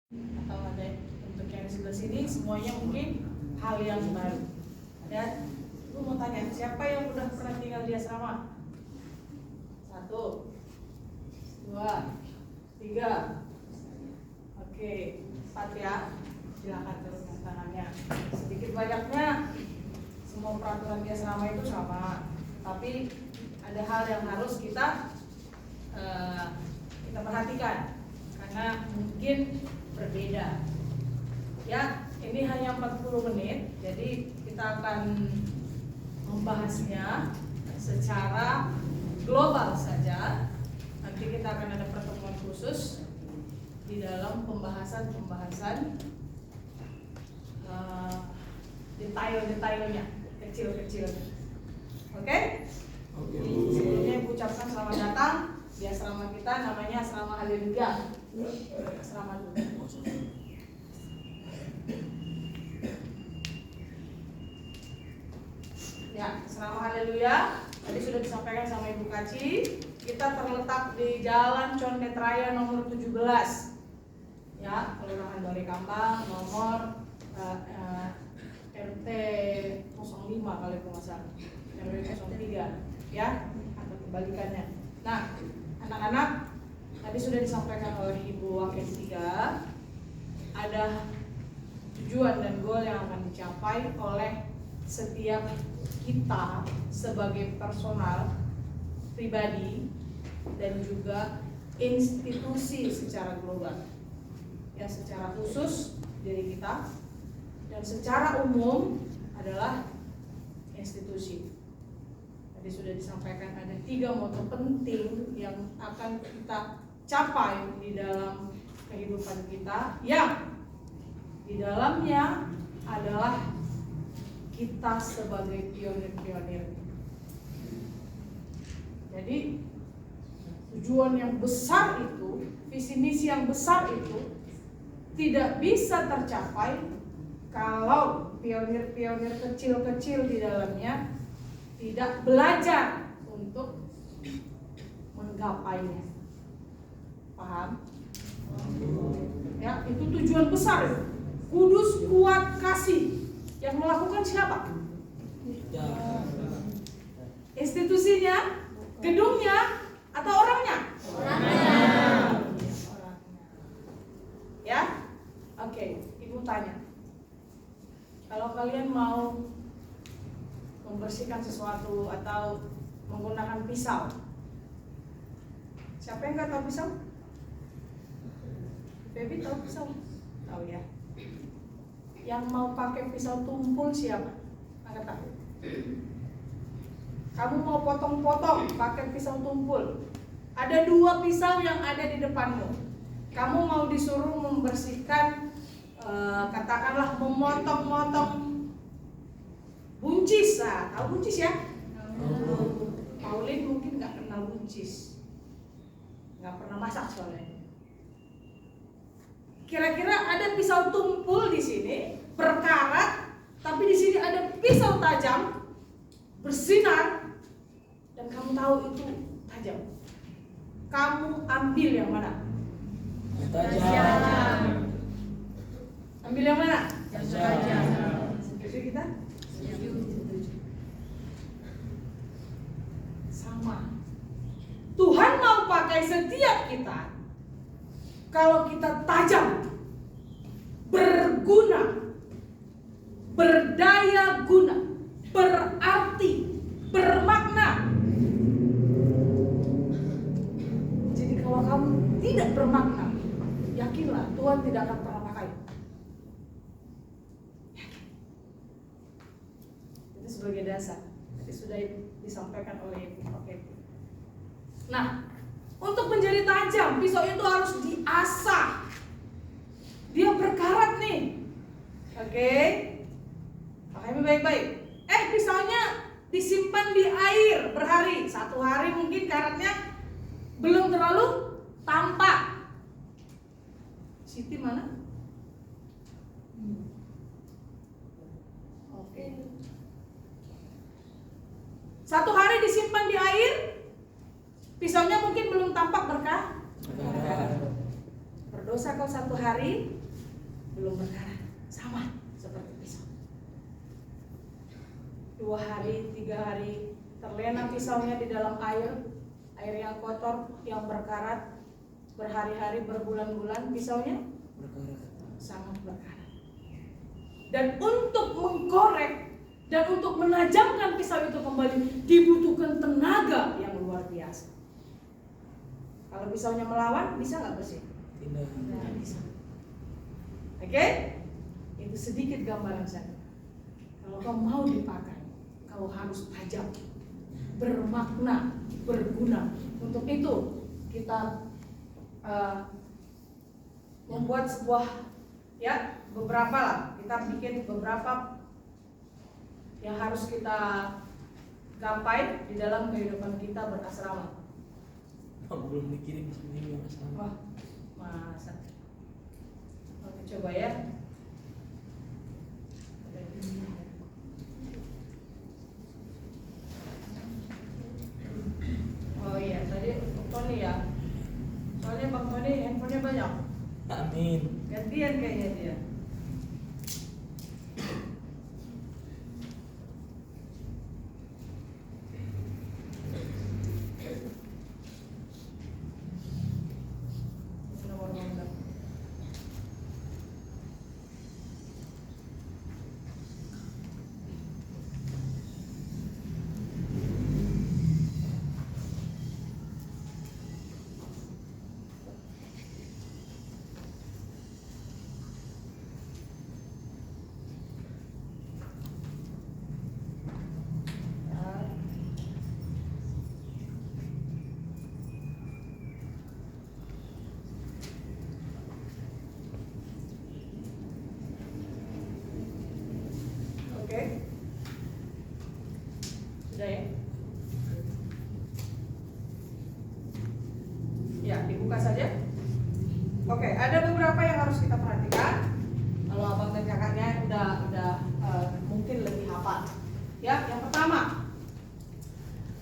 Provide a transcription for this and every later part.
atau ada untuk yang di sebelah sini semuanya mungkin hal yang baru. Dan gue mau tanya, siapa yang udah pernah tinggal di asrama? 1, 2, 3. Oke, 4 ya. Silakan teruskan tangannya. Sedikit banyaknya semua peraturan di asrama itu sama, tapi ada hal yang harus kita perhatikan karena mungkin berbeda. Ya, ini hanya 40 menit, jadi kita akan membahasnya secara global saja. Nanti kita akan ada pertemuan khusus di dalam pembahasan detail-detailnya, kecil-kecil. Oke? Sebelumnya aku ucapkan selamat datang di asrama kita, namanya Asrama Haleluya. Asrama dulu. Ya, Asrama Haleluya tadi sudah disampaikan sama Ibu Kaci. Kita terletak di Jalan Condet Raya nomor 17. Ya, Kelurahan Balai Kambang, nomor RT 05 kali aku nggak salah, RW 03 ya, atau kebalikannya. Nah, anak-anak tadi sudah disampaikan oleh Ibu Wakil 3, ada tujuan dan goal yang akan dicapai oleh setiap kita sebagai personal pribadi dan juga institusi secara global. Ya, secara khusus diri kita dan secara umum adalah institusi. Tadi sudah disampaikan ada 3 moto penting yang akan kita capai di dalam kehidupan kita, yang di dalamnya adalah kita sebagai pionir-pionir. Jadi tujuan yang besar itu, visi misi yang besar itu tidak bisa tercapai kalau pionir-pionir kecil-kecil di dalamnya tidak belajar untuk menggapainya. Paham? Ya, itu tujuan besar. Kudus, kuat, kasih. Yang melakukan siapa? Institusinya, gedungnya, atau orangnya? Orangnya. Ya? Oke, Ibu tanya. Kalau kalian mau membersihkan sesuatu atau menggunakan pisau, siapa yang nggak tahu pisau? Baby tahu pisau? Tahu ya. Yang mau pakai pisau tumpul siapa? Angkat tangan. Kamu mau potong-potong pakai pisau tumpul. Ada 2 pisau yang ada di depanmu. Kamu mau disuruh membersihkan, katakanlah memotong-motong buncis. Nah, tahu buncis ya? Pauline mungkin nggak kenal buncis, nggak pernah masak soalnya. Kira-kira ada pisau tumpul di sini berkarat, tapi di sini ada pisau tajam bersinar, dan kamu tahu itu tajam. Kamu ambil yang mana? Tajam. Ambil yang mana? Tajam. Setuju kita? Sama. Tuhan mau pakai setiap kita kalau kita tajam, berguna, berdaya guna, berarti, bermakna. Jadi kalau kamu tidak bermakna, yakinlah Tuhan tidak akan pernah pakai. Itu sebagai dasar. Tadi sudah disampaikan oleh Ibu. Oke. Nah, untuk menjadi tajam, pisau itu harus diasah. Dia berkarat nih. Oke. Pakai baik-baik. Pisaunya disimpan di air berhari. 1 hari mungkin karatnya belum terlalu tampak. Siti mana? Oke. 1 hari disimpan di air, pisaunya mungkin belum tampak berkah. Berdosa kau 1 hari belum berkarat, sama seperti pisau. 2 hari, 3 hari terlena pisaunya di dalam air yang kotor, yang berkarat, berhari-hari, berbulan-bulan pisaunya sangat berkarat. Dan untuk mengkorek dan untuk menajamkan pisau itu kembali dibutuhkan tenaga yang luar biasa. Kalau pisaunya melawan, bisa nggak bersih? Tidak bisa. Oke? Itu sedikit gambaran saya. Kalau kau mau dipakai, kau harus tajam, bermakna, berguna. Untuk itu kita membuat sebuah beberapa lah. Kita bikin beberapa yang harus kita gapai di dalam kehidupan kita berasrama. Belum dikirim sebenarnya asrama. Wah, masa? Oke, coba ya. Oh iya, tadi untuk Tony ya. Soalnya Bang Tony handphonenya banyak. Amin. Gantian kayaknya dia. Oke. Sudah ya? Ya, dibuka saja. Oke, ada beberapa yang harus kita perhatikan. Kalau abang dan kakaknya udah mungkin lebih hafal. Ya, yang pertama,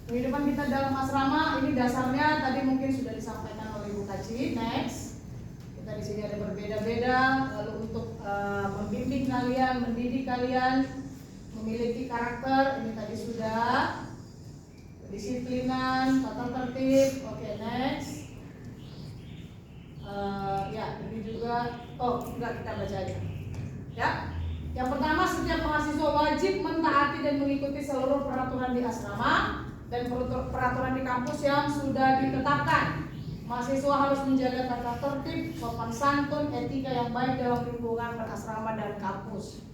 kehidupan kita dalam asrama ini dasarnya tadi mungkin sudah disampaikan oleh Bu Kaci. Next, kita di sini ada berbeda-beda. Lalu untuk membimbing kalian, mendidik kalian, memiliki karakter, ini tadi sudah. Kedisiplinan, tata tertib. Oke, next. Ini juga. Oh, enggak, kita baca aja. Ya. Yang pertama, setiap mahasiswa wajib mentaati dan mengikuti seluruh peraturan di asrama dan peraturan di kampus yang sudah ditetapkan. Mahasiswa harus menjaga tata tertib, sopan santun, etika yang baik dalam lingkungan berasrama dan kampus.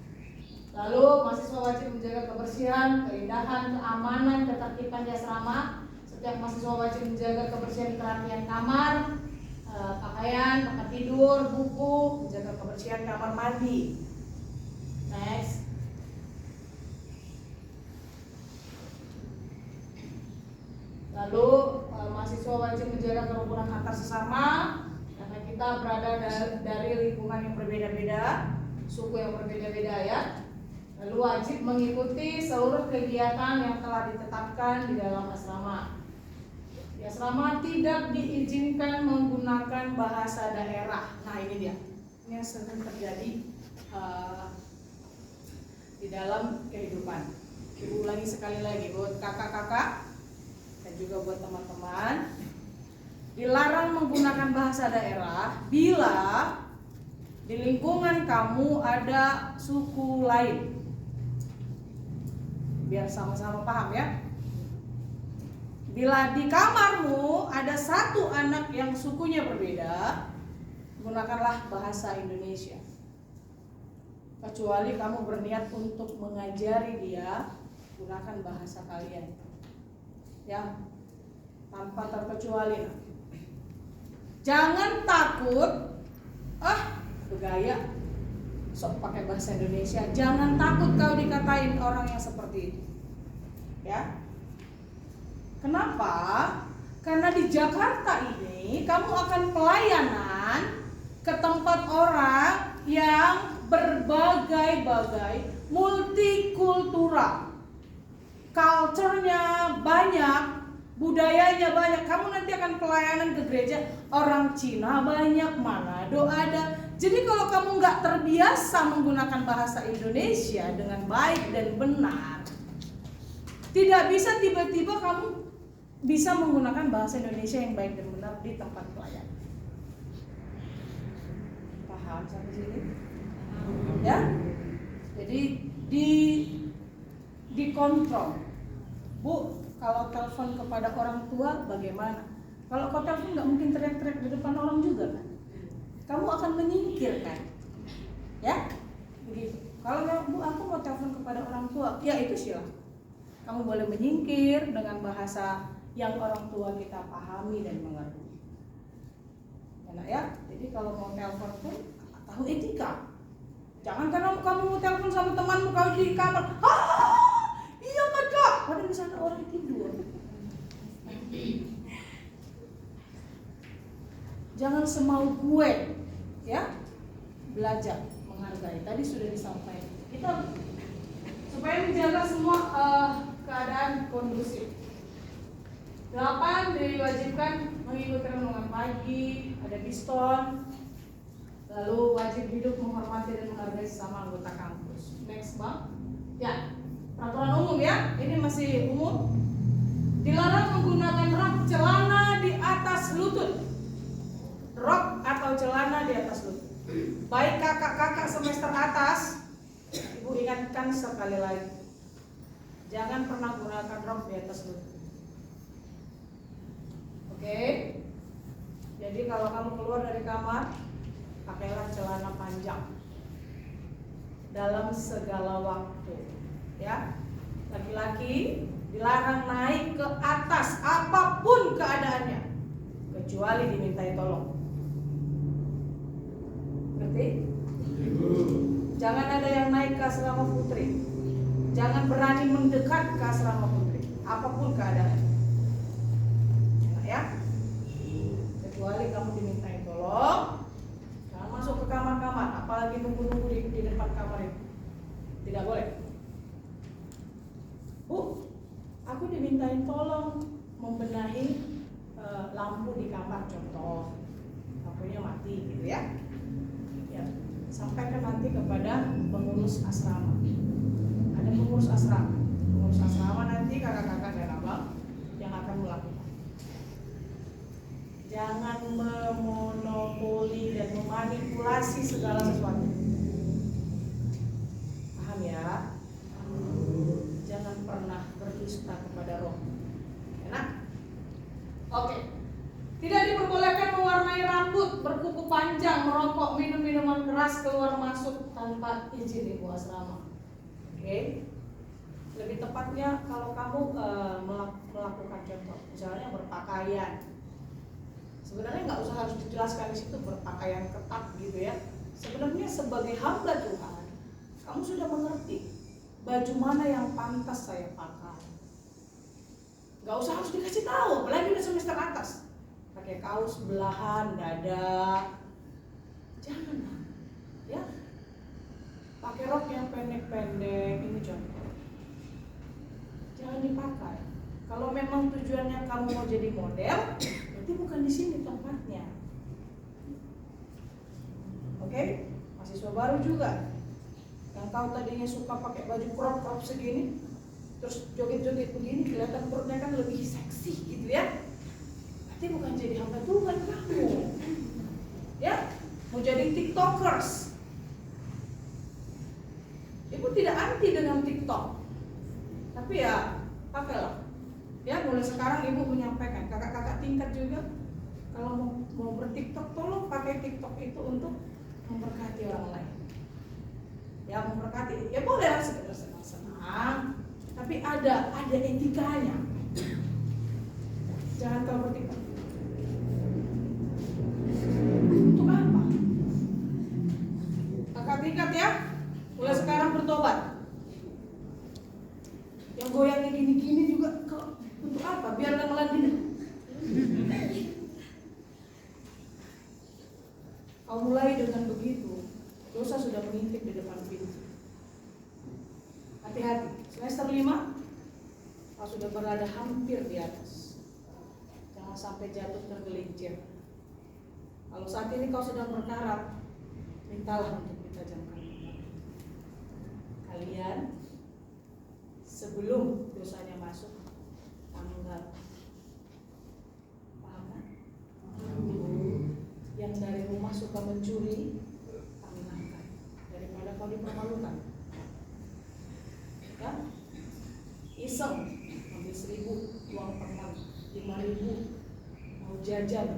Lalu mahasiswa wajib menjaga kebersihan, keindahan, keamanan, ketertiban di asrama. Setiap mahasiswa wajib menjaga kebersihan kerapian kamar, pakaian, tempat tidur, buku, menjaga kebersihan kamar mandi. Next. Lalu mahasiswa wajib menjaga kerukunan antar sesama karena kita berada dari lingkungan yang berbeda-beda, suku yang berbeda-beda ya. Lalu wajib mengikuti seluruh kegiatan yang telah ditetapkan di dalam asrama. Di asrama tidak diizinkan menggunakan bahasa daerah. Nah ini dia, ini yang sering terjadi di dalam kehidupan. Ibu ulangi sekali lagi buat kakak-kakak dan juga buat teman-teman. Dilarang menggunakan bahasa daerah bila di lingkungan kamu ada suku lain. Biar sama-sama paham ya. Bila di kamarmu ada satu anak yang sukunya berbeda, gunakanlah bahasa Indonesia. Kecuali kamu berniat untuk mengajari dia, gunakan bahasa kalian. Ya, tanpa terkecuali. Jangan takut, bergaya, sok pakai bahasa Indonesia. Jangan takut kau dikatain orang yang seperti itu. Ya. Kenapa? Karena di Jakarta ini kamu akan pelayanan ke tempat orang yang berbagai-bagai, multikultural. Culture-nya banyak, budayanya banyak. Kamu nanti akan pelayanan ke gereja, orang Cina banyak, Manado ada. Jadi kalau kamu nggak terbiasa menggunakan bahasa Indonesia dengan baik dan benar, tidak bisa tiba-tiba kamu bisa menggunakan bahasa Indonesia yang baik dan benar di tempat pelayanan. Paham sampai sini? Ya? Jadi dikontrol. Bu, kalau telepon kepada orang tua bagaimana? Kalau kau telepon nggak mungkin teriak-teriak di depan orang juga kan? Kamu akan menyingkir kan? Ya? Begitu. Kalau Bu, aku mau telepon kepada orang tua, ya itu silakan. Kamu boleh menyingkir dengan bahasa yang orang tua kita pahami dan mengerti. Enak ya? Jadi kalau mau telepon pun tahu etika. Jangan karena kamu mau telepon sama temanmu kau di kamar, iya Kak, padahal di sana orang tidur. Jangan semau gue, ya. Belajar menghargai. Tadi sudah disampaikan. Kita supaya menjaga semua keadaan kondusif. 8 diwajibkan mengikuti renungan pagi, ada biston. Lalu wajib hidup menghormati dan menghargai sesama anggota kampus. Next Bang. Ya, peraturan umum ya. Ini masih umum. Dilarang menggunakan rok celana di atas lutut. Rok atau celana di atas lutut. Baik kakak-kakak semester atas, Ibu ingatkan sekali lagi. Jangan pernah gunakan rok di atas lutut. Oke? Jadi kalau kamu keluar dari kamar, pakailah celana panjang dalam segala waktu, ya. Laki-laki dilarang naik ke atas apapun keadaannya, kecuali dimintai tolong. Ngerti? Jangan ada yang naik ke asrama putri. Jangan berani mendekat ke asrama putri, apapun keadaannya. Enak ya? Kecuali kamu dimintai tolong. Masuk ke kamar-kamar, apalagi nunggu-nunggu di depan kamar itu. Tidak boleh. Bu, aku dimintain tolong membenahi lampu di kamar, contoh lampunya mati gitu ya. Ya, sampaikan nanti kepada pengurus asrama. Ada pengurus asrama. Pengurus asrama nanti kakak-kakak dan abang yang akan melakukan. Jangan memonopoli dan memanipulasi segala sesuatu. Paham ya? Jangan pernah berdusta kepada roh. Enak? Oke. Tidak diperbolehkan mewarnai rambut, berkuku panjang, merokok, minum minuman keras, keluar masuk tanpa izin ibu asrama. Oke? Lebih tepatnya kalau kamu melakukan contoh, misalnya berpakaian. Sebenarnya nggak usah harus dijelaskan di situ berpakaian ketat gitu ya. Sebenarnya sebagai hamba Tuhan, kamu sudah mengerti baju mana yang pantas saya pakai. Nggak usah harus dikasih tahu, apalagi udah semester atas. Pakai kaos belahan dada, jangan, ya. Pakai rok yang pendek-pendek, ini contoh. Jangan dipakai. Kalau memang tujuannya kamu mau jadi model, berarti bukan di sini tempatnya. Oke? Mahasiswa baru juga. Yang kau tadinya suka pakai baju crop segini, terus joget-joget begini, kelihatan perutnya kan lebih seksi gitu ya. Berarti bukan jadi hamba Tuhan kamu. Ya? Mau jadi tiktokers. Ibu tidak anti dengan TikTok. Tapi ya, pakailah. Ya, mulai sekarang ibu menyampaikan kakak-kakak tingkat juga kalau mau bertiktok tolong pakai TikTok itu untuk memberkati orang lain. Ya, memberkati. Ya bolehlah sekedar senang-senang, tapi ada etikanya. Jangan kau bertiktok. Untuk apa? Kakak tingkat ya, mulai sekarang bertobat. Yang goyangnya gini-gini juga untuk apa? Biar nggak ngelandin. Kau mulai dengan begitu, dosa sudah mengintip di depan pintu. Hati-hati. Semester 5, kau sudah berada hampir di atas. engkau sedang berkarat, mintalah untuk ditajamkan kalian sebelum dosanya masuk, tanggal. Paham kan? Yang dari rumah suka mencuri, tanggalkan daripada kau dipermalukan. Kan? Iseng ambil 1.000 uang per month, 5.000 mau jajan,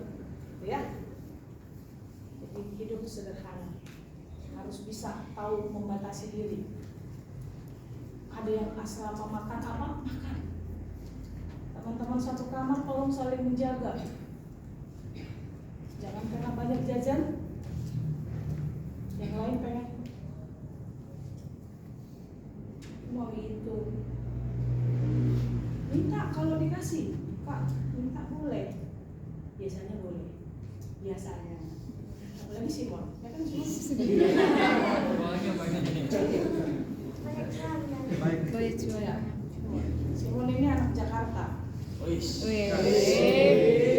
gitu ya. Jadi hidup sederhana, harus bisa tahu membatasi diri. Ada yang asrama makan apa? Makan. Teman-teman satu kamar tolong saling menjaga. Jangan karena banyak jajan, yang lain pengen mau itu. Minta kalau dikasih, Kak, minta boleh. Biasanya boleh. Biasanya. Apalagi Simon, ya kan Simon? Boleh ya. Simon ini anak Jakarta. Wih.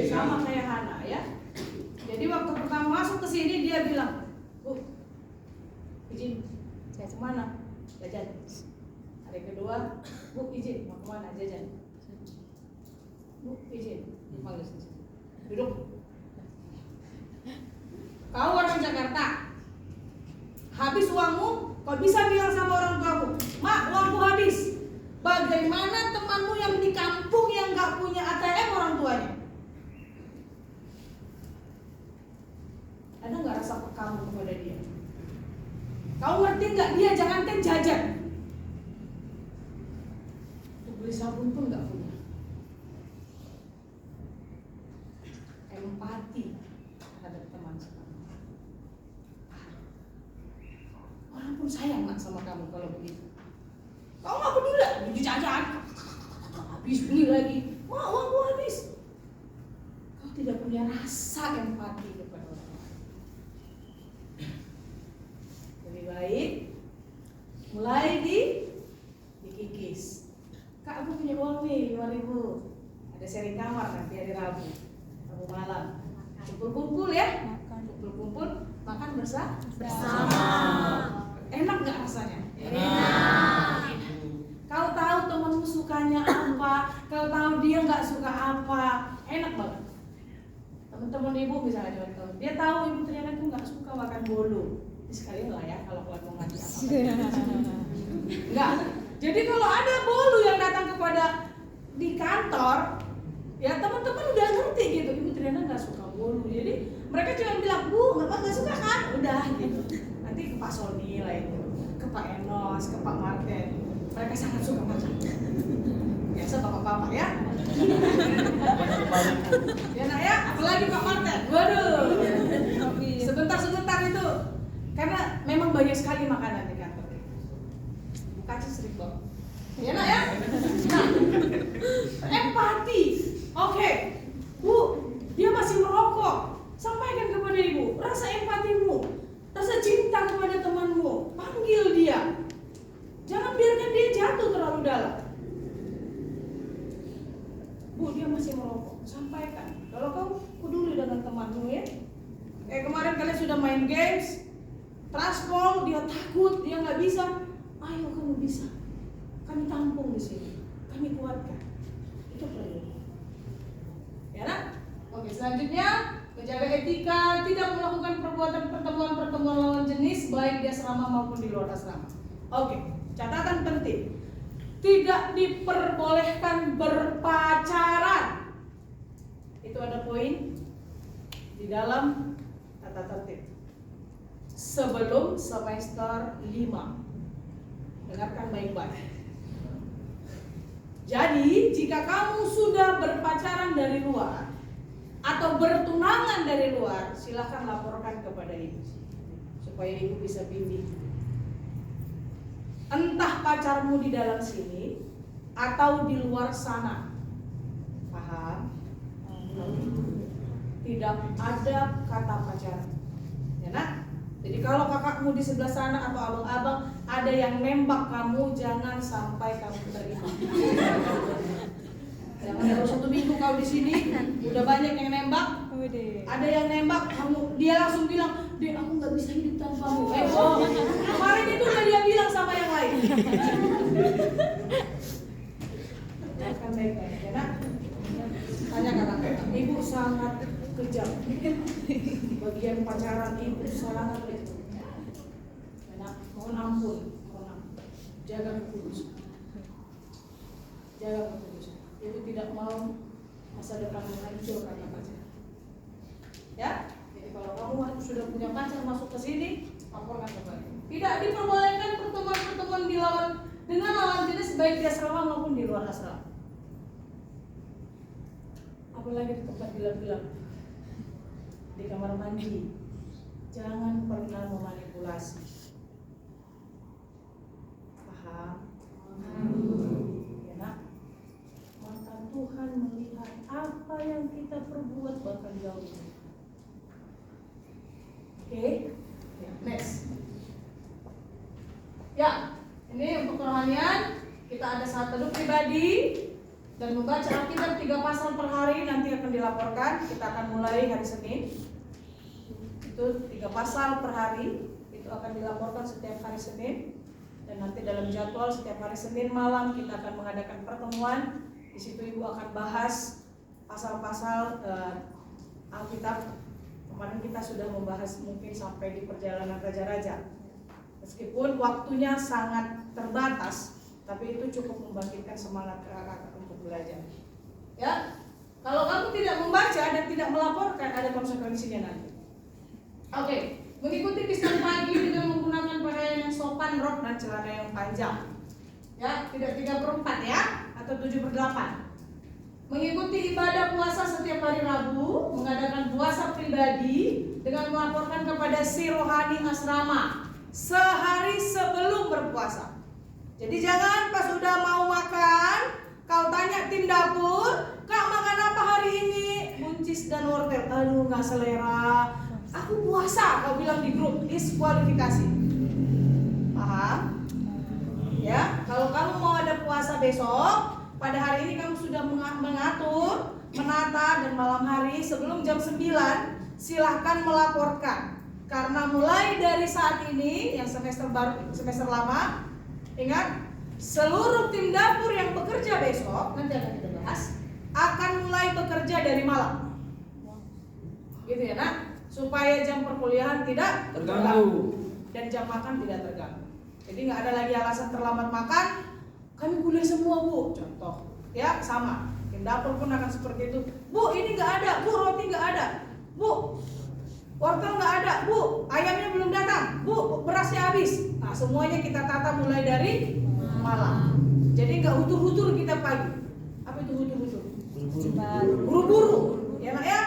Sama kayak Hana ya. Jadi waktu pertama masuk ke sini dia bilang, Bu, izin, saya kemana? Jajan. Hari kedua, Bu, izin, mau kemana? Jajan. Bu, izin, panggil sini. Duduk. Kau orang Jakarta, habis uangmu, kau bisa bilang sama orang tuamu, Mak, uangku habis. Bagaimana temanmu yang di kampung yang gak punya ATM orang tuanya? Ada gak rasa kamu kepada dia? Kau ngerti gak dia jangankan jajan, untuk beli sabun pun gak punya. Empati terhadap teman sekamu. Orang pun sayang nak sama kamu kalau begitu. Kau gak peduli lah, beli jajan, habis beli lagi, Mak, uangku habis. Kau tidak punya rasa empati kepada orang lain. Lebih baik mulai dikikis. Kak, aku punya uang nih 5.000. Ada sharing kamar nanti hari Rabu malam. Kumpul-kumpul ya. Kumpul-kumpul makan bersama. Enak nggak rasanya? Enak. Kau tahu temanmu sukanya apa, kau tahu dia nggak suka apa, enak banget. Teman-teman ibu misalnya dia tahu ibu ternyata tuh nggak suka makan bolu. Sekalian lah ya kalau keluar mau mati apa. Enggak. Jadi kalau ada bolu yang datang kepada di kantor, ya teman-teman udah ngerti gitu, ibu ternyata nggak suka bolu. Jadi mereka cuma bilang, Bu, nggak suka kan? Udah gitu. Nanti ke Pak Sony lah itu, ke Pak Enos, ke Pak Martin. Mereka sangat suka makan. Biasa bapak-bapak ya. Ya nak ya, apalagi Pak Martin. Waduh. Sebentar itu. Karena memang banyak sekali makanan di kantor. Bukaci sering banget. Ya nak ya. Nah, empati. Oke, Bu, dia masih merokok. Sampaikan kepada ibu, rasa empatimu, rasa cinta kepada temanmu. Panggil dia. Jangan biarkan dia jatuh terlalu dalam. Bu, dia masih merokok. Sampaikan. Kalau kau peduli dengan temanmu ya. Kemarin kalian sudah main games, transpol, dia takut, dia nggak bisa. Ayo kamu bisa. Kami tampung di sini. Kami kuatkan. Itu perlu. Ya nak? Oke, selanjutnya menjaga etika, tidak melakukan pertemuan lawan jenis baik di asrama maupun di luar asrama. Oke, catatan penting. Tidak diperbolehkan berpacaran. Itu ada poin di dalam tata tertib. Sebelum semester 5. Dengarkan baik-baik. Jadi, jika kamu sudah berpacaran dari luar atau bertunangan dari luar, silakan laporkan kepada ibu supaya ibu bisa bimbing. Entah pacarmu di dalam sini atau di luar sana. Paham? Tidak ada kata pacaran. Ya nak? Jadi kalau kakakmu di sebelah sana atau abang-abang ada yang nembak kamu, jangan sampai kamu terima. Jangan baru 1 minggu kau di sini, udah banyak yang nembak. Wede. Ada yang nembak kamu, dia langsung bilang, "Dek, aku nggak bisa hidup tanpamu." Kemarin itu udah dia bilang sama yang lain. Akan baik-baik ya nak. Tanya kakak, ibu sangat kejam. Bagian pacaran ibu sangat kejam. Ya nak, mohon ampun, jaga kekudusan. Jaga kekudusan. Ibu tidak mau masa depan hancur karena pacaran. Ya, jadi kalau kamu sudah punya pacar masuk ke sini, laporkan kembali. Tidak diperbolehkan pertemuan-pertemuan dengan lawan jenis baik di asrama maupun di luar asrama. Apalagi di tempat gelap-gelap, di kamar mandi, jangan pernah memanipulasi. Paham? Ya nak, mata Tuhan melihat apa yang kita perbuat bahkan jauh. Oke, next. Ya, ini untuk kerohanian kita ada saat teduh pribadi dan membaca Alkitab 3 pasal per hari, nanti akan dilaporkan. Kita akan mulai hari Senin. Itu 3 pasal per hari, itu akan dilaporkan setiap hari Senin. Dan nanti dalam jadwal setiap hari Senin malam kita akan mengadakan pertemuan. Di situ ibu akan bahas pasal-pasal Alkitab. Kemarin kita sudah membahas mungkin sampai di perjalanan raja-raja. Meskipun waktunya sangat terbatas, tapi itu cukup membangkitkan semangat kakak untuk belajar. Ya, kalau kamu tidak membaca dan tidak melaporkan, ada konsekuensinya nanti. Oke, mengikuti Kristen pagi dengan menggunakan pakaian yang sopan, rok dan celana yang panjang. Ya, tidak 3/4 ya, atau 7/8. Mengikuti ibadah puasa setiap hari Rabu, mengadakan puasa pribadi dengan melaporkan kepada si rohani asrama sehari sebelum berpuasa. Jadi jangan pas udah mau makan, kau tanya tim dapur, "Kak, makan apa hari ini?" Buncis dan wortel. "Aduh, nggak selera. Aku puasa," kau bilang di grup, diskualifikasi. Paham? Ya, kalau kamu mau ada puasa besok, pada hari ini kamu sudah mengatur, menata, dan malam hari sebelum jam 9 silahkan melaporkan. Karena mulai dari saat ini, yang semester baru, semester lama, ingat, seluruh tim dapur yang bekerja besok, nanti akan kita bahas, akan mulai bekerja dari malam. Gitu ya nak, supaya jam perkuliahan tidak terganggu dan jam makan tidak terganggu. Jadi nggak ada lagi alasan terlambat makan. "Kami kuliah semua, Bu." Contoh, ya sama. Tim dapur pun akan seperti itu. "Bu, ini nggak ada. Bu, roti nggak ada. Bu, wortel nggak ada. Bu, ayamnya belum datang. Bu, berasnya habis." Nah, semuanya kita tata mulai dari malam. Jadi nggak hutur-hutur kita pagi. Apa itu hutur-hutur? Buru-buru. Ya nak ya.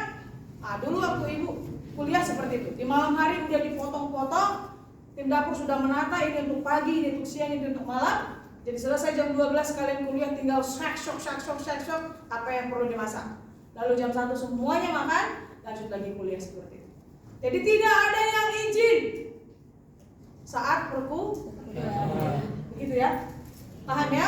Nah, dulu waktu ibu kuliah seperti itu. Di malam hari udah dipotong-potong. Tim dapur sudah menata, ini untuk pagi, ini untuk siang, ini untuk malam. Jadi selesai jam 12 kalian kuliah tinggal shak apa yang perlu dimasak. Lalu jam 1 semuanya makan, lanjut lagi kuliah seperti itu. Jadi tidak ada yang izin saat perkuliahan. Begitu ya. Paham ya?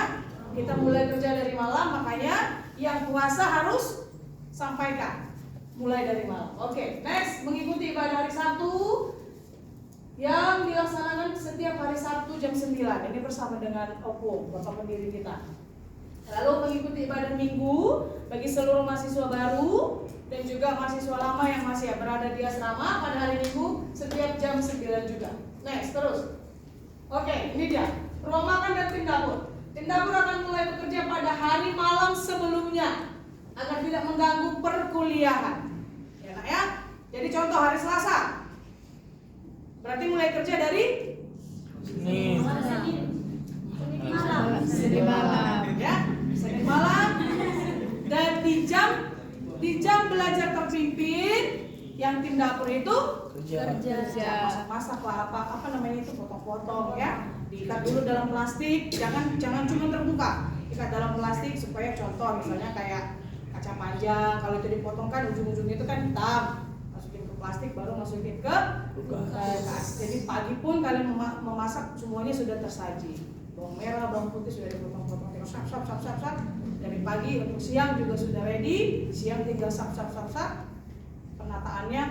Kita mulai kerja dari malam, makanya yang puasa harus sampaikan mulai dari malam. Oke, next, mengikuti ibadah hari Sabtu yang dilaksanakan setiap hari Sabtu jam 9. Ini bersama dengan Opung, Bapak pendiri kita. Lalu mengikuti ibadah Minggu bagi seluruh mahasiswa baru dan juga mahasiswa lama yang masih berada di asrama pada hari Minggu setiap jam 9 juga. Next, terus. Oke, ini dia. Ruang makan dan tim dapur. Tim dapur akan mulai bekerja pada hari malam sebelumnya agar tidak mengganggu perkuliahan. Ya, nak ya. Jadi contoh hari Selasa. Berarti mulai kerja dari Senin. Senin malam. Ya, Senin malam. Dan di jam belajar terpimpin yang tim dapur itu Kerja. masak lah apa namanya itu, potong-potong ya. Diikat dulu dalam plastik, jangan cuma terbuka. Ikat dalam plastik supaya contoh misalnya kayak kaca panjang, kalau itu dipotong kan ujung-ujungnya itu kan hitam. Plastik baru masukin ke kulkas. Jadi pagi pun kalian memasak semuanya sudah tersaji. Bawang merah, bawang putih sudah dipotong-potong, terus sap. Dari pagi untuk siang juga sudah ready. Siang tinggal sap. penataannya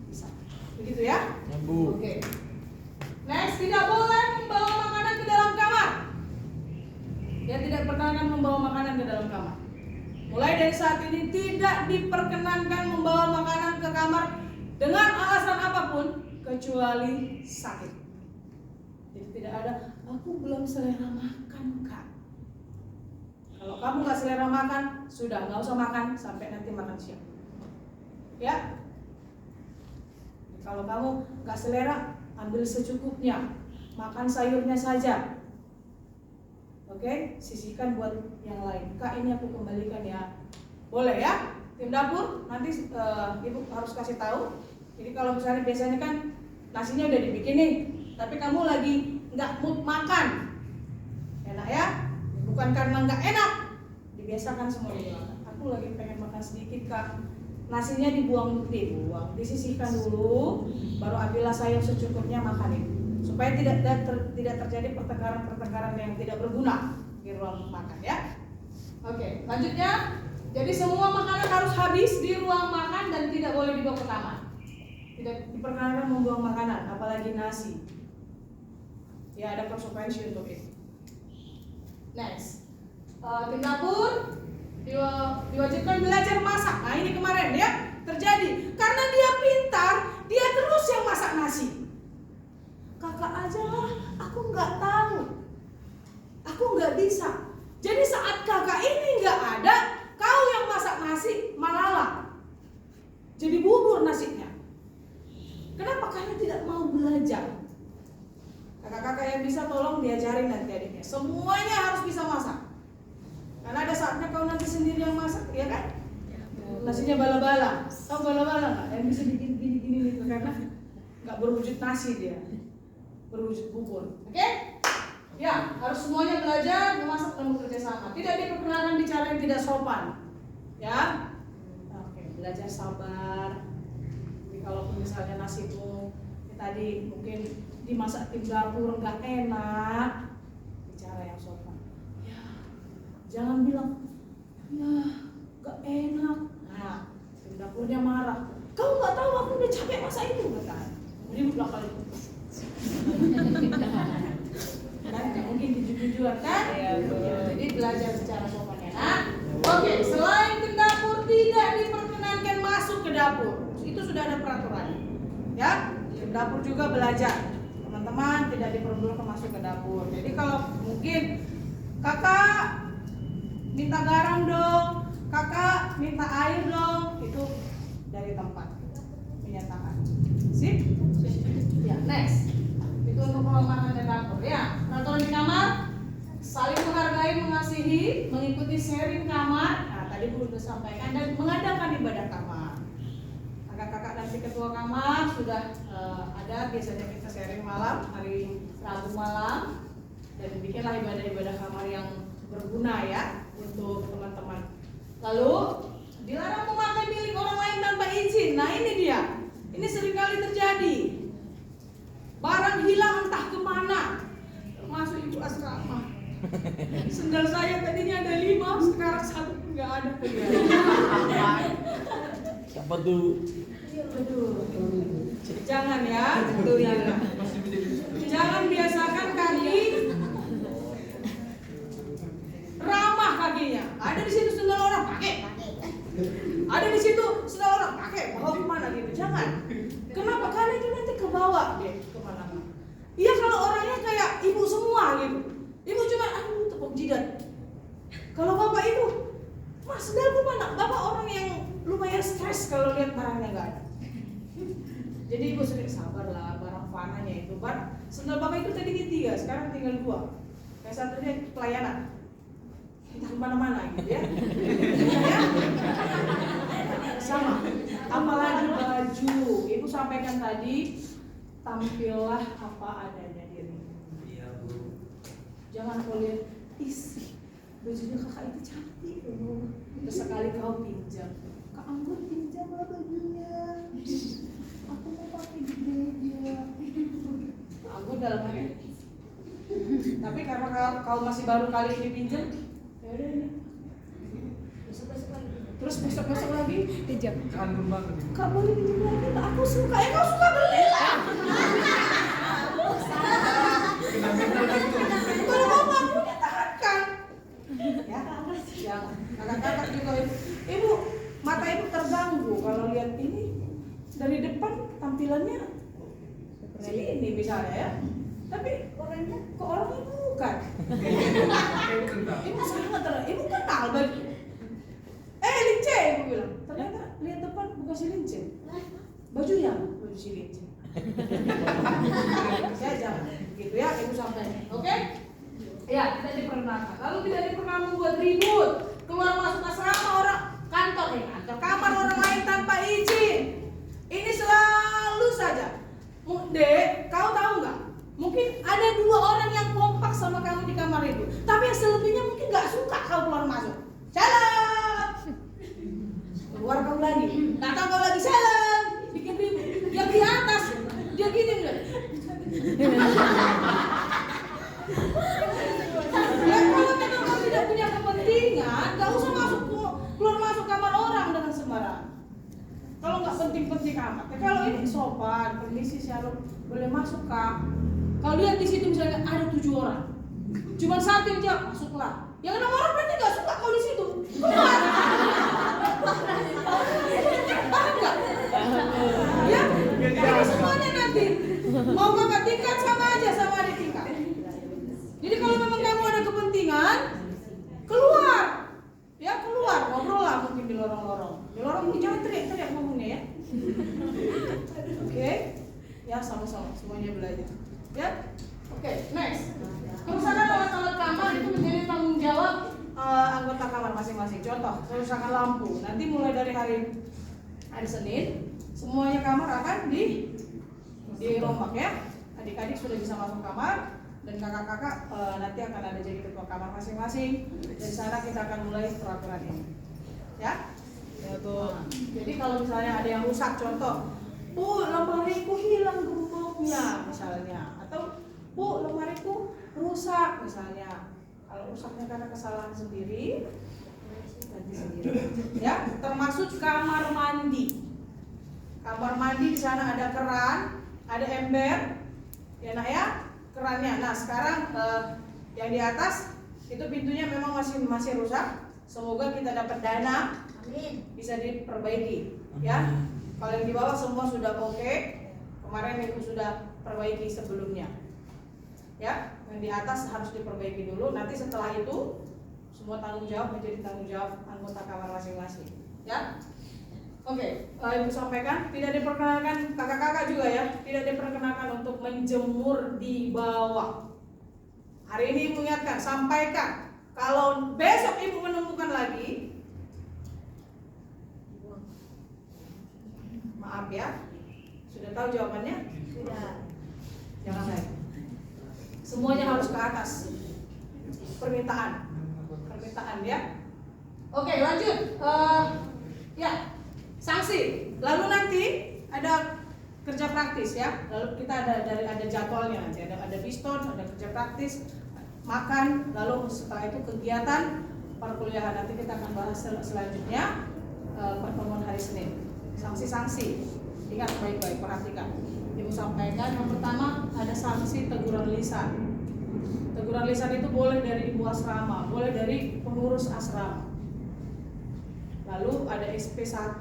bisa. Begitu ya? Ya, Bu. Oke. Next, tidak boleh membawa makanan ke dalam kamar. Dia tidak diperkenankan membawa makanan ke dalam kamar. Mulai dari saat ini tidak diperkenankan membawa makanan ke kamar dengan alasan apapun kecuali sakit. Jadi tidak ada, aku belum selera makan, Kak. Kalau kamu nggak selera makan, sudah nggak usah makan sampai nanti makan siang. Ya. Kalau kamu nggak selera, ambil secukupnya, makan sayurnya saja. Oke, sisihkan buat yang lain. Kak, ini aku kembalikan ya. Boleh ya? Tim dapur nanti ibu harus kasih tahu. Jadi kalau misalnya biasanya kan nasinya udah dibikin nih, tapi kamu lagi nggak mood makan, enak ya? Bukan karena nggak enak, dibiasakan semua dimakan. Aku lagi pengen makan sedikit, Kak. Nasinya dibuang, disisihkan dulu, baru ambillah sayur secukupnya, makanin, supaya tidak terjadi pertengkaran yang tidak berguna di ruang makan ya. Oke, lanjutnya, jadi semua makanan harus habis di ruang makan dan tidak boleh dibawa ke kamar. Tidak diperkenankan membuang makanan, apalagi nasi. Ya, ada konsekuensi untuk itu. Next, tim dapur diwajibkan belajar masak. Nah, ini kemarin ya terjadi karena dia pintar, dia terus yang masak nasi. Kakak aja lah, aku nggak tahu, aku nggak bisa. Jadi saat kakak ini nggak ada, kau yang masak nasi malalah jadi bubur nasinya. Kenapa? Karena tidak mau belajar. Kakak-kakak yang bisa tolong diajarin nanti adiknya. Semuanya harus bisa masak. Karena ada saatnya kau nanti sendiri yang masak, ya kan? Nasinya bala-bala. Tahu bala-bala nggak? Yang bisa bikin gini-gini gitu karena nggak berwujud nasi dia, berwujud bubur. Oke? Ya, harus semuanya belajar memasak dan bekerja sama. Tidak diperkenankan bicara yang tidak sopan. Ya? Oke, belajar sabar. Jadi kalaupun misalnya nasimu tadi mungkin dimasak tim dapur nggak enak, bicara yang sopan. Ya, jangan bilang ya nggak enak. Nah, tim dapurnya marah. Kamu nggak tahu aku udah capek masak itu, kan? Ributlah kali itu. Kan nggak mungkin jujur-jujuran kan? Ya, jadi belajar secara sopan ya. Nah, oke. Selain tim dapur tidak diperkenankan masuk ke dapur. Itu sudah ada peraturan. Ya, tim dapur juga belajar. Teman-teman tidak diperbolehkan masuk ke dapur. Jadi kalau mungkin kakak minta garam dong, kakak minta air dong, itu dari tempat menyatakan. Sip? Ya, next. Itu untuk ruang makan dan dapur. Ya, peraturan di kamar saling menghargai, mengasihi, mengikuti sharing kamar. Nah, tadi Bu sudah sampaikan dan mengadakan ibadah kamar. Kakak-kakak nanti ketua kamar sudah ada, biasanya kita sharing malam, hari Rabu malam, dan bikinlah ibadah-ibadah kamar yang berguna ya untuk teman-teman. Lalu dilarang memakai milik orang lain tanpa izin. Nah, ini dia. Ini seringkali terjadi. Barang hilang entah kemana, termasuk ibu asrama. Sendal saya tadinya ada 5, sekarang 1 pun nggak ada. Siapa tuh? Jangan ya. Jangan biasakan kaki ramah kakinya. Ada di situ sendal orang pakai. Ada di situ sendal orang pakai. Bawa kemana gitu? Jangan. Kenapa? Karena itu nanti kebawa deh kemana-mana. Iya, kalau orangnya kayak ibu semua gitu. Ibu cuma tepuk jidat. Kalau bapak itu, mas sendalku mana? Bapak orang yang lumayan stres kalau lihat barangnya nggak ada. Jadi ibu sering sabar lah, barang fananya itu. Sendal bapak itu tadi 3, sekarang tinggal 2. Kayak satunya pelayanan. Kita kemana-mana gitu ya. Ya? Sama. Apalagi baju. Ibu sampaikan tadi, tampillah apa adanya diri. Iya, Bu. Jangan kau lihat, bajunya kakak itu cantik loh. Terus sekali kau pinjam, Kak Anggun pinjam lah bajunya. Aku mau pakai di gereja. Anggun dalam hati. Tapi karena kau masih baru kali ini pinjam, ya udah ini. Besok lagi. Terus besok lagi Dijam. Kak boleh pinjam lagi? Aku suka. Kau suka beli lah. Kalau mau aku tahankan. Ya, jangan. Kakak-kakak juga ibu, mata ibu terganggu kalau lihat ini dari depan tampilannya ini misalnya ya. Tapi orangnya bukan. Ibu sangat ibu kenal baju. Lince, ibu bilang. Ternyata lihat depan bukan si Lince. Bajunya baju si Lince. Saya jangan gitu ya, ibu sampai. Oke? Ya, tidak diperkenalkan. Lalu tidak diperkenalkan membuat ribut, keluar masuk asrama orang kantor kamar orang lain tanpa izin. Ini selalu saja. Dek, kau tahu nggak? Mungkin ada 2 orang yang kompak sama kamu di kamar itu, tapi yang selebihnya mungkin nggak suka kau keluar masuk. Salam. Keluar kau lagi. Datang kau lagi salam. Bikin ribut. Yang di atas dia gini nih. Ya kalau memang kau tidak punya kepentingan, nggak usah keluar masuk kamar orang dengan sembarangan. Kalau nggak penting-penting amat. Kalau ini sopan, permisi shalom, boleh masuk kak. Kalau lihat di situ misalnya ada 7 orang, cuma 1 yang jawab masuklah. Yang 6 orang berarti nggak suka kau di situ. Keluar. Paham nggak? Ya, ini semuanya nanti. Mau kakak tingkat sama aja sama adik tingkat. Jadi kalau memang kamu ada kepentingan, keluar. Ya keluar, ngobrol lah mungkin di lorong-lorong. Di lorong mungkin jangan teriak-teriak ngomongnya ya. Oke? Ya sama-sama semuanya belajar. Ya? Oke, next. Kerusakan alat-alat kamar itu menjadi tanggung jawab anggota kamar masing-masing. Contoh, kerusakan lampu. Nanti mulai dari hari Senin, semuanya kamar akan dirombak ya. Adik-adik sudah bisa masuk kamar dan kakak-kakak nanti akan ada jadi ketua kamar masing-masing. Dari sana kita akan mulai peraturan ini. Ya? Jadi kalau misalnya ada yang rusak, contoh, lemariku hilang gemboknya misalnya, atau lemariku rusak misalnya. Kalau rusaknya karena kesalahan sendiri, ganti sendiri. Ya, termasuk kamar mandi. Kamar mandi di sana ada keran, ada ember, ya nak ya, kerannya. Nah sekarang yang di atas itu pintunya memang masih rusak. Semoga kita dapat dana, bisa diperbaiki. Ya, kalau yang di bawah semua sudah oke. Kemarin itu sudah perbaiki sebelumnya. Ya, yang di atas harus diperbaiki dulu. Nanti setelah itu semua tanggung jawab menjadi tanggung jawab anggota kamar masing-masing. Ya, oke. Ibu sampaikan tidak diperkenalkan kakak-kakak juga ya, tidak diperkenalkan untuk menjemur di bawah. Hari ini ibu ingatkan, sampaikan. Kalau besok ibu menemukan lagi, maaf ya, sudah tahu jawabannya? Sudah. Jangan lagi. Semuanya harus ke atas. Permintaan ya. Oke, lanjut. Ya, sanksi. Lalu nanti ada kerja praktis ya. Lalu kita ada jadwalnya nanti. Ada biston, ada kerja praktis, makan. Lalu setelah itu kegiatan perkuliahan. Nanti kita akan bahas selanjutnya pertemuan hari Senin. Sanksi-sanksi. Ingat baik-baik, perhatikan. Ibu sampaikan yang pertama ada sanksi teguran lisan. Teguran lisan itu boleh dari ibu asrama, boleh dari pengurus asrama. Lalu ada SP1.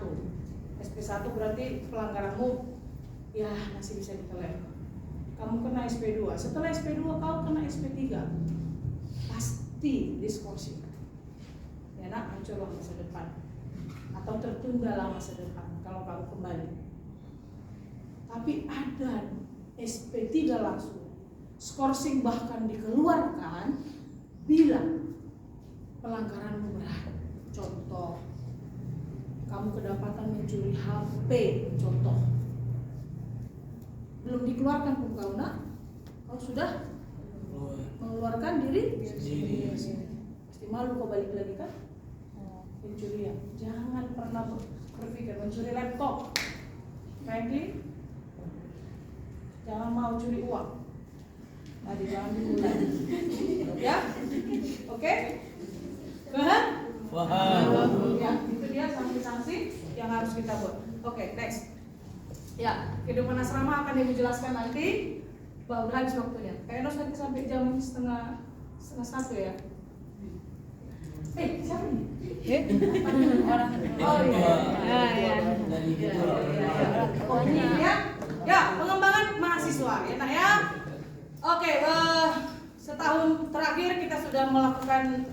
SP1 berarti pelanggaranmu ya masih bisa ditelek. Kamu kena SP2. Setelah SP2 kau kena SP3. Pasti diskorsi. Ya nak, hancurlah masa depan. Atau tertundalah masa depan kalau kamu kembali. Tapi ada SP3 langsung. Skorsing bahkan dikeluarkan bila pelanggaranmu berat. Contoh, kamu kedapatan mencuri HP, contoh. Belum dikeluarkan pun kau nak, kau sudah mengeluarkan diri sendiri. Pasti malu kau balik lagi kan? Pencurian. Jangan pernah berpikir mencuri laptop. Frankly, jangan mau curi uang. Tadi jangan dimulai. Ya, oke? Paham? Paham. Ya, itu dia sanksi-sanksi yang harus kita buat. Oke, next. Ya, kehidupan asrama akan Ibu jelaskan nanti. Udah habis waktunya. Kayaknya nanti sampai jam setengah satu ya. Siapa nih? Orang. Oh iya. Pokoknya ya, pengembangan mahasiswa ya nak ya. Oke, setahun terakhir kita sudah melakukan,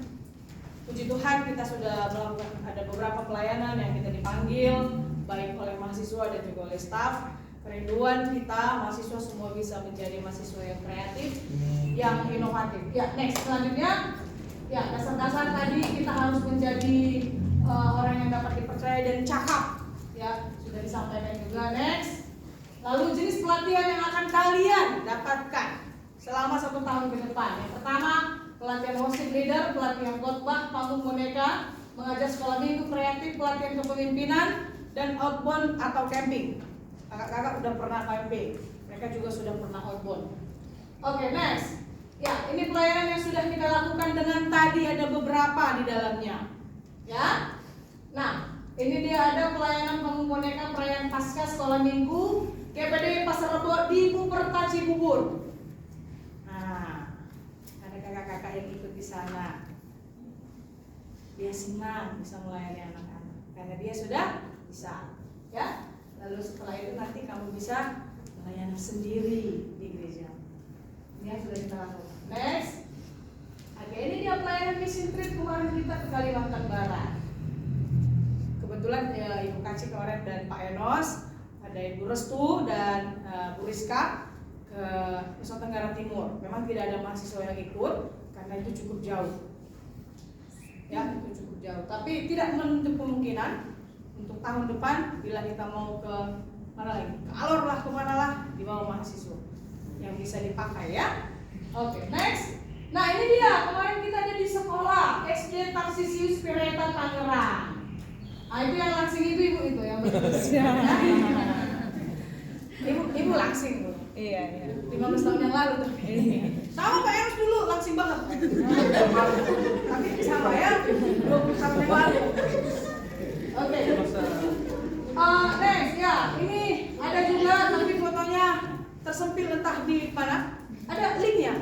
puji Tuhan kita sudah melakukan ada beberapa pelayanan yang kita dipanggil baik oleh mahasiswa dan juga oleh staf. Kerinduan kita mahasiswa semua bisa menjadi mahasiswa yang kreatif, yang inovatif. Ya, next selanjutnya. Ya, dasar-dasar tadi kita harus menjadi orang yang dapat dipercaya dan cakap. Ya, sudah disampaikan juga. Next. Lalu jenis pelatihan yang akan kalian dapatkan selama 1 tahun ke depan. Yang pertama, pelatihan worship leader, pelatihan khotbah, panggung boneka, mengajar sekolah minggu kreatif, pelatihan kepemimpinan, dan outbound atau camping. Kakak-kakak udah pernah camping, mereka juga sudah pernah outbound. Oke, next. Ya, ini pelayanan yang sudah kita lakukan dengan tadi ada beberapa di dalamnya. Ya. Nah, ini dia ada pelayanan panggung boneka, perayaan Paskah sekolah minggu, GPD Pasar Rebo di Puperta Cibubur. Nah, ada kakak-kakak yang ikut di sana. Dia senang bisa melayani anak-anak karena dia sudah bisa. Ya. Lalu setelah itu nanti kamu bisa melayani sendiri di gereja. Ini yang sudah kita lakukan. Next. Oke, ini dia pelayanan mission trip kemarin kita ke Kalimantan Barat. Kebetulan Ibu Kaci kemarin dan Pak Enos, ada Ibu Restu dan Bu Rizka ke Nusa Tenggara Timur. Memang tidak ada mahasiswa yang ikut karena itu cukup jauh. Ya, itu cukup jauh. Tapi tidak menutup kemungkinan untuk tahun depan bila kita mau ke mana lagi, ke Alor lah, kemana lah, dibawa mahasiswa yang bisa dipakai ya. Oke, next. Nah ini dia, kemarin kita ada di sekolah SD Tarsisius Pireta Tangerang. Nah itu yang langsing itu ibu itu yang bagus. Ibu langsing bu. Iya. 15 tahun yang lalu tuh. Sama Pak Eros dulu langsing banget. Tapi sama ya 20 tahun yang lalu. Oke. Next ya, ini ada juga tapi fotonya tersempil entah di mana. Ada linknya?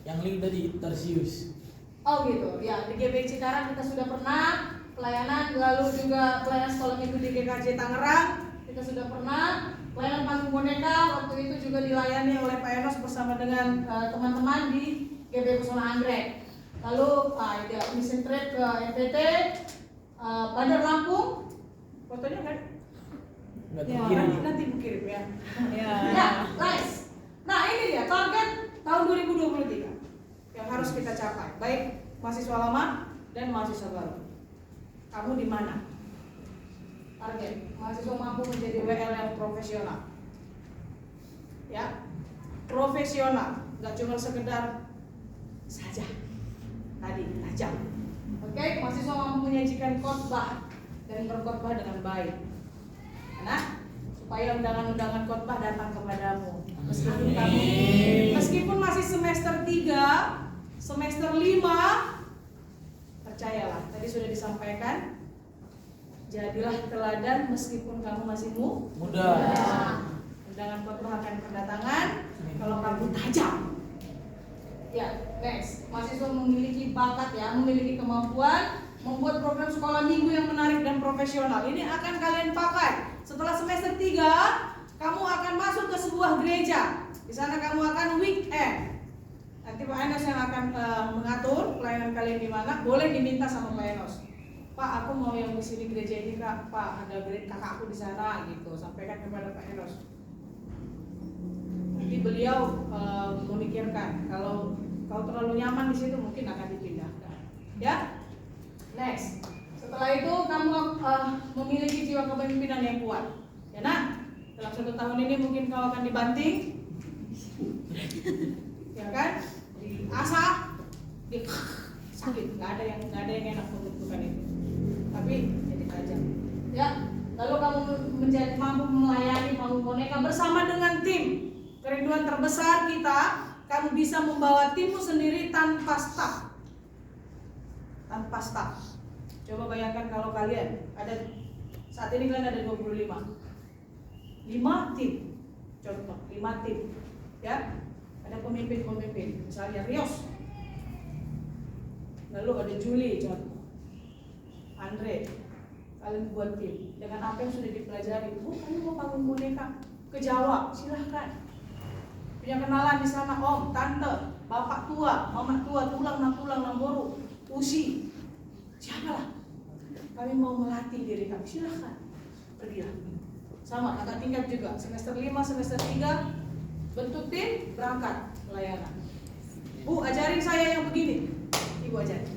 Yang link tadi Tarsius. Oh gitu, ya di GB Cikarang kita sudah pernah pelayanan, lalu juga pelayanan sekolah minggu di GKJ Tangerang kita sudah pernah, pelayanan panggung boneka waktu itu juga dilayani oleh Pak Enos bersama dengan teman-teman di GB Pesona Anggrek. Lalu ada mission trip ke NTT, Bandar Lampung, fotonya kan? Nggak Nanti kirim ya. Ya. Ya, nice. Nah ini dia target tahun 2023 yang harus kita capai, baik mahasiswa lama dan mahasiswa baru. Kamu di mana? Target mahasiswa mampu menjadi WL yang profesional. Ya, profesional, nggak cuma sekedar saja. Tadi tajam. Oke, mahasiswa mampu menyajikan khotbah dan berkhotbah dengan baik. Nah, supaya undangan-undangan khotbah datang kepadamu. Meskipun masih semester 3, semester 5, percayalah, tadi sudah disampaikan, jadilah teladan meskipun kamu masih muda. Undangan khotbah akan berdatangan kalau kamu tajam. Ya, next. Mahasiswa memiliki bakat ya, memiliki kemampuan membuat program sekolah minggu yang menarik dan profesional. Ini akan kalian pakai. Setelah semester 3, kamu akan masuk ke sebuah gereja. Di sana kamu akan weekend. Nanti Pak Enos yang akan mengatur pelayanan kalian di mana. Boleh diminta sama Pak Enos. Pak, aku mau yang di sini gereja ini Kak. Pak, ada kakakku di sana gitu. Sampaikan kepada Pak Enos. Nanti beliau memikirkan kalau terlalu nyaman di situ mungkin akan dipindahkan. Ya. Next. Setelah itu kamu memiliki jiwa kepemimpinan yang kuat. Ya nak. Dalam 1 tahun ini mungkin kau akan dibanting, ya kan? Diasah, sakit. Nggak ada yang enak membutuhkan itu. Tapi jadi tajam. Ya. Lalu kamu menjadi mampu melayani panggung boneka bersama dengan tim. Kerinduan terbesar kita, kamu bisa membawa timmu sendiri tanpa staf. Tanpa staf. Coba bayangkan kalau kalian ada saat ini kalian ada 25. 5 tim. Contoh, 5 tim. Ya. Ada pemimpin-pemimpin, misalnya Rios. Lalu ada Julie, contoh. Andre. Kalian buat tim dengan apa yang sudah dipelajari. Bu, kamu mau bangun boneka ke Jawa, silahkan. Punya kenalan di sana, om, tante, bapak tua, mama tua, tulang namboru, usi, siapalah. Kami mau melatih diri kami, silahkan. Pergilah. Sama, kakak tingkat juga, semester 5, semester 3, bentuk tim, berangkat pelayanan. Bu, ajarin saya yang begini. Ibu ajarin.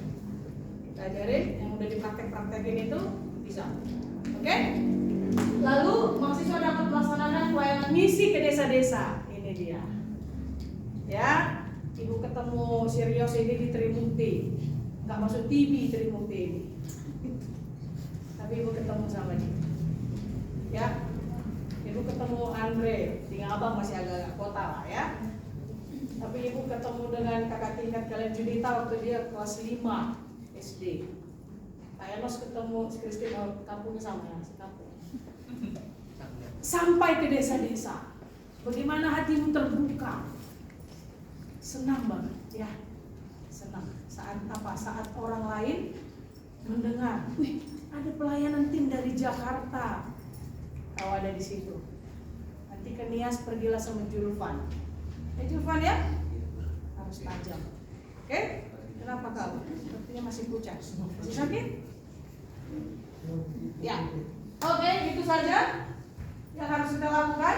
Kita ajarin, yang udah dipraktek-praktekin itu bisa. Oke? Lalu mahasiswa dapat melaksanakan pelayanan misi ke desa-desa. Ini dia. Ya, ibu ketemu Sirius ini di Trimukti. Nggak masuk TV Trimukti ini. Tapi ibu ketemu sama dia. Ya. Ibu ketemu Andre, tinggal abang masih agak kota lah ya. Tapi ibu ketemu dengan kakak tingkat kalian Junita waktu dia kelas 5 SD. Pak Enos ketemu Kristi kampungnya sama ya, sekampung. Sampai ke desa-desa. Bagaimana hatimu terbuka? Senang banget ya. Senang. Saat apa? Saat orang lain mendengar, wih, ada pelayanan tim dari Jakarta. Kau ada di situ. Nanti ke Nias pergilah sama Julfan. Julfan ya? Harus tajam. Oke? Kenapa kau? Sepertinya masih pucat. Masih sakit? Ya. Oke, itu saja yang harus kita lakukan.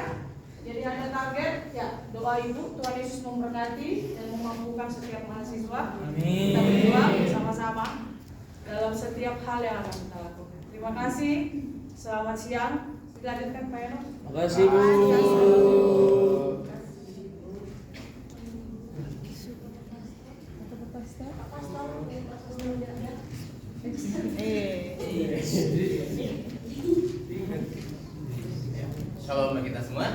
Jadi ada target, ya doa ibu, Tuhan Yesus memberkati dan memampukan setiap mahasiswa. Amin. Kita berjuang bersama-sama dalam setiap hal yang akan kita lakukan. Terima kasih. Selamat siang. Dilanjutkan Pak Eno. Terima kasih Bu. Shalom bagi kita semua.